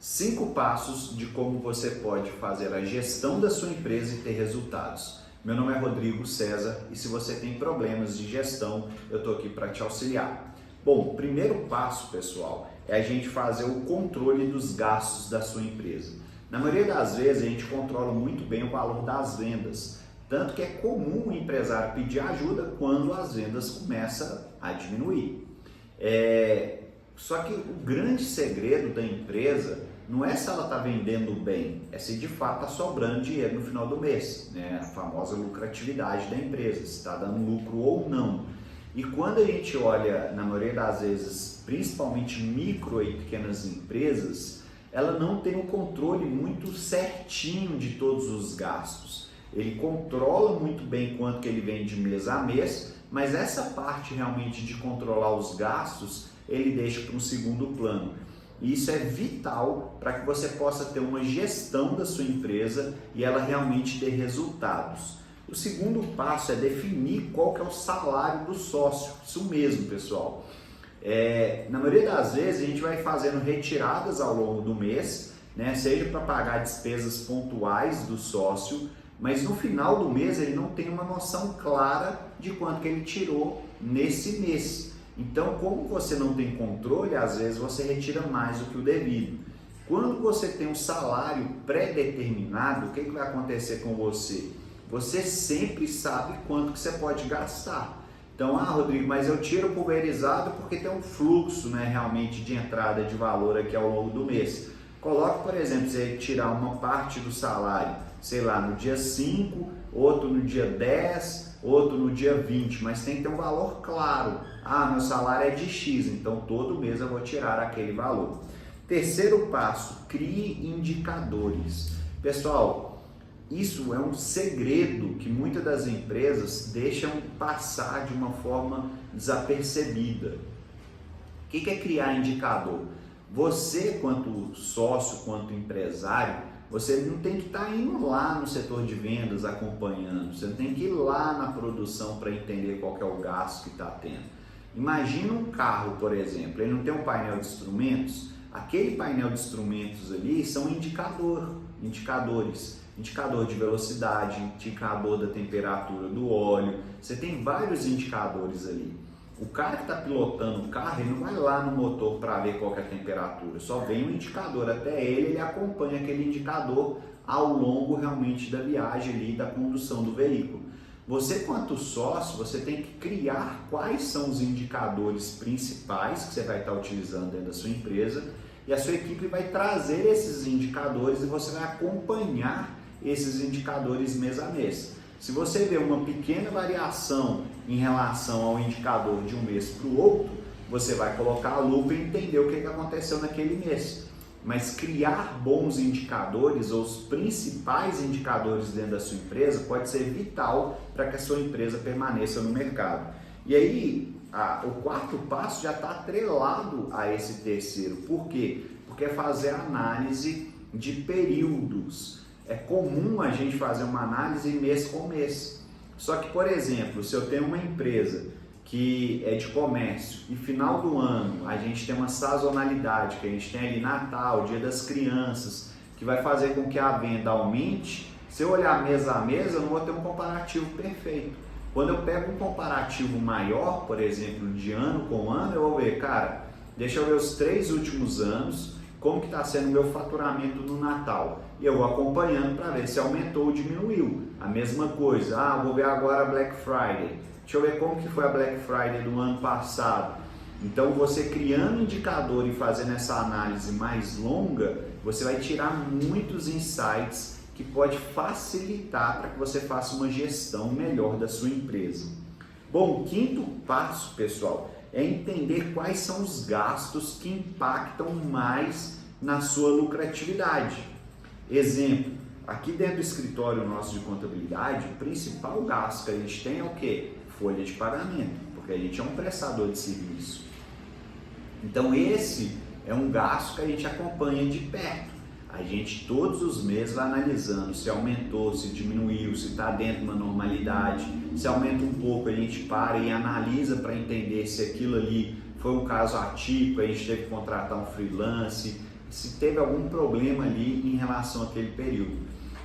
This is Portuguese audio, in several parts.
5 passos de como você pode fazer a gestão da sua empresa e ter resultados. Meu nome é Rodrigo César e se você tem problemas de gestão, eu estou aqui para te auxiliar. Bom, o primeiro passo, pessoal, é a gente fazer o controle dos gastos da sua empresa. Na maioria das vezes, a gente controla muito bem o valor das vendas, tanto que é comum o empresário pedir ajuda quando as vendas começam a diminuir. Só que o grande segredo da empresa não é se ela está vendendo bem, é se de fato está sobrando dinheiro no final do mês, né? A famosa lucratividade da empresa, se está dando lucro ou não. E quando a gente olha, na maioria das vezes, principalmente micro e pequenas empresas, ela não tem um controle muito certinho de todos os gastos. Ele controla muito bem quanto que ele vende mês a mês, mas essa parte realmente de controlar os gastos, ele deixa para um segundo plano. E isso é vital para que você possa ter uma gestão da sua empresa e ela realmente ter resultados. O segundo passo é definir qual que é o salário do sócio. Isso mesmo, pessoal. Na maioria das vezes a gente vai fazendo retiradas ao longo do mês, né? Seja para pagar despesas pontuais do sócio, mas no final do mês ele não tem uma noção clara de quanto que ele tirou nesse mês. Então, como você não tem controle, às vezes você retira mais do que o devido. Quando você tem um salário pré-determinado, o que vai acontecer com você? Você sempre sabe quanto que você pode gastar. Então, Rodrigo, mas eu tiro pulverizado porque tem um fluxo, né, realmente de entrada de valor aqui ao longo do mês. Coloque, por exemplo, você tirar uma parte do salário, sei lá, no dia 5, outro no dia 10, outro no dia 20, mas tem que ter um valor claro. Meu salário é de X, então todo mês eu vou tirar aquele valor. Terceiro passo, crie indicadores. Pessoal, isso é um segredo que muitas das empresas deixam passar de uma forma desapercebida. O que é criar indicador? Você, quanto sócio, quanto empresário, você não tem que estar indo lá no setor de vendas acompanhando, você não tem que ir lá na produção para entender qual que é o gasto que está tendo. Imagina um carro, por exemplo, ele não tem um painel de instrumentos? Aquele painel de instrumentos ali são indicadores. Indicador de velocidade, indicador da temperatura do óleo, você tem vários indicadores ali. O cara que está pilotando o carro, ele não vai lá no motor para ver qual que é a temperatura, só vem um indicador até ele acompanha aquele indicador ao longo realmente da viagem ali, da condução do veículo. Você, quanto sócio, você tem que criar quais são os indicadores principais que você vai estar utilizando dentro da sua empresa e a sua equipe vai trazer esses indicadores e você vai acompanhar esses indicadores mês a mês. Se você vê uma pequena variação em relação ao indicador de um mês para o outro, você vai colocar a lupa e entender o que aconteceu naquele mês. Mas criar bons indicadores, ou os principais indicadores dentro da sua empresa, pode ser vital para que a sua empresa permaneça no mercado. E aí, o quarto passo já está atrelado a esse terceiro. Por quê? Porque é fazer análise de períodos. É comum a gente fazer uma análise mês com mês. Só que, por exemplo, se eu tenho uma empresa que é de comércio e final do ano a gente tem uma sazonalidade, que a gente tem ali Natal, Dia das Crianças, que vai fazer com que a venda aumente, se eu olhar mês a mês eu não vou ter um comparativo perfeito. Quando eu pego um comparativo maior, por exemplo, de ano com ano, eu vou ver, cara, deixa eu ver os 3 últimos anos, como que está sendo o meu faturamento no Natal. E eu vou acompanhando para ver se aumentou ou diminuiu. A mesma coisa, vou ver agora a Black Friday. Deixa eu ver como que foi a Black Friday do ano passado. Então, você criando indicador e fazendo essa análise mais longa, você vai tirar muitos insights que pode facilitar para que você faça uma gestão melhor da sua empresa. Bom, o quinto passo, pessoal, é entender quais são os gastos que impactam mais na sua lucratividade. Exemplo, aqui dentro do escritório nosso de contabilidade, o principal gasto que a gente tem é o quê? Folha de pagamento, porque a gente é um prestador de serviço. Então esse é um gasto que a gente acompanha de perto. A gente todos os meses vai analisando se aumentou, se diminuiu, se está dentro de uma normalidade. Se aumenta um pouco, a gente para e analisa para entender se aquilo ali foi um caso atípico, a gente teve que contratar um freelance. se teve algum problema ali em relação àquele período.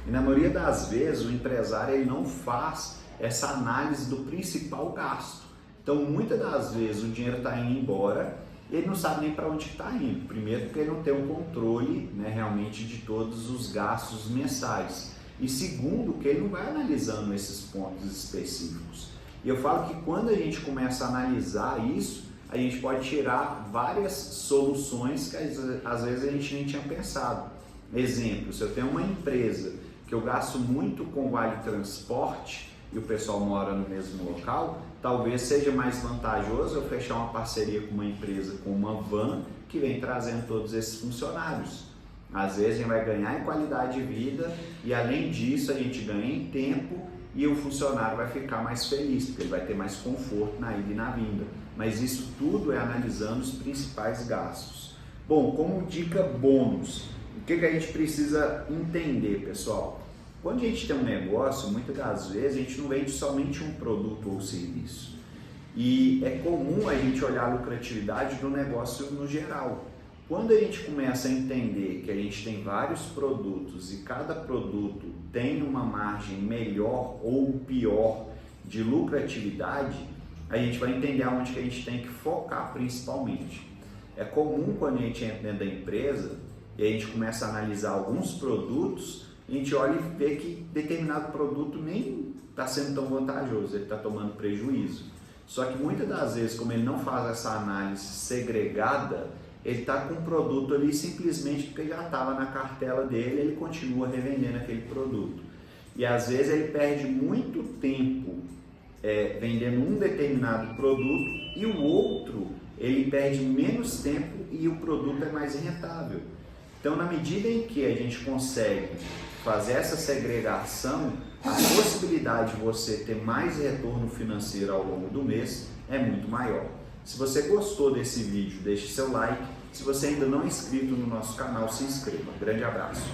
E na maioria das vezes o empresário ele não faz essa análise do principal gasto. Então muitas das vezes o dinheiro está indo embora e ele não sabe nem para onde está indo. Primeiro porque ele não tem um controle, né, realmente de todos os gastos mensais. E segundo que ele não vai analisando esses pontos específicos. E eu falo que quando a gente começa a analisar isso, a gente pode tirar várias soluções que às vezes a gente nem tinha pensado. Exemplo, se eu tenho uma empresa que eu gasto muito com vale transporte e o pessoal mora no mesmo local, talvez seja mais vantajoso eu fechar uma parceria com uma empresa, com uma van, que vem trazendo todos esses funcionários. Às vezes a gente vai ganhar em qualidade de vida e além disso a gente ganha em tempo e o funcionário vai ficar mais feliz, porque ele vai ter mais conforto na ida e na vinda. Mas isso tudo é analisando os principais gastos. Bom, como dica bônus, o que a gente precisa entender, pessoal? Quando a gente tem um negócio, muitas das vezes a gente não vende somente um produto ou serviço. E é comum a gente olhar a lucratividade do negócio no geral. Quando a gente começa a entender que a gente tem vários produtos e cada produto tem uma margem melhor ou pior de lucratividade, a gente vai entender aonde que a gente tem que focar principalmente. É comum quando a gente entra dentro da empresa e a gente começa a analisar alguns produtos, a gente olha e vê que determinado produto nem está sendo tão vantajoso, ele está tomando prejuízo. Só que muitas das vezes, como ele não faz essa análise segregada, ele está com um produto ali simplesmente porque já estava na cartela dele, ele continua revendendo aquele produto. E às vezes ele perde muito tempo vendendo um determinado produto e o outro ele perde menos tempo e o produto é mais rentável. Então, na medida em que a gente consegue fazer essa segregação, a possibilidade de você ter mais retorno financeiro ao longo do mês é muito maior. Se você gostou desse vídeo, deixe seu like. Se você ainda não é inscrito no nosso canal, se inscreva. Grande abraço!